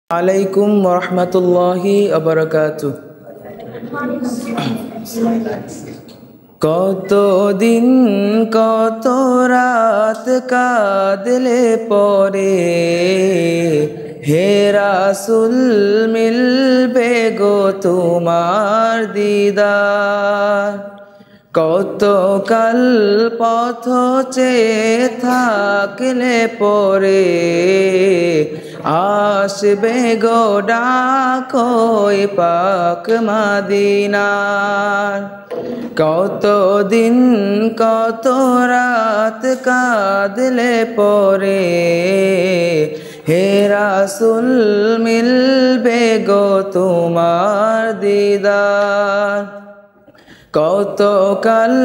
আলাইকুম ওরহমতুল্লাহি ওয়াবারাকাতুহু। কতদিন কত রাত কাঁদলে পরে হে রাসূল মিলবে গো তোমার দিদার। কত কাল পথ চেয়ে থাকলে পরে আসবে গো ডাক ওই পাক মদিনার। কত দিন কত রাত কাঁদলে পরে হে রাসূল মিলবে গো তোমার দিদার। কত কাল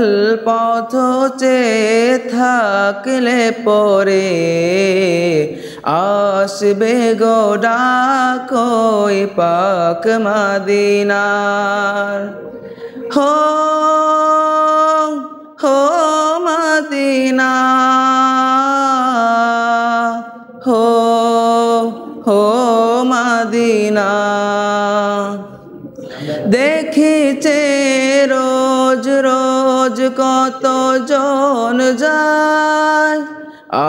পথ চেয়ে থাকলে পরে আসবে গো ডাক ওই পাক মদিনার। হো হো মদিনা, হো হো মদিনা। দেখিছে রোজ রোজ কত জন যায়,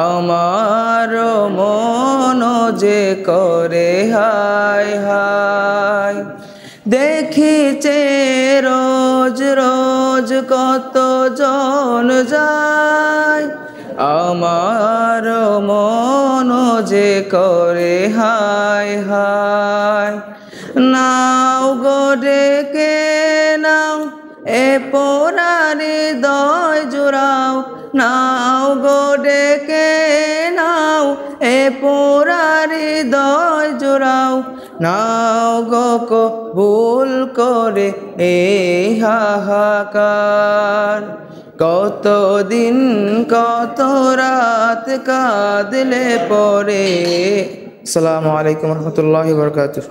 আমার মন যে করে হায় হায়। দেখিছে রোজ রোজ কত জন যায়, আমার মন যে করে হায় হায়। নাও গো ডেকে নাও এ পোড়া হৃদয় জুড়াও, নাও গো ডেকে নাও এ পোড়া হৃদয় জুড়াও। নাও গো কবুল করে এই হাহাকার। কত দিন কত রাত কাঁদলে পরে। আসসালামু আলাইকুম ওয়া রাহমাতুল্লাহি ওয়া বারাকাতুহু।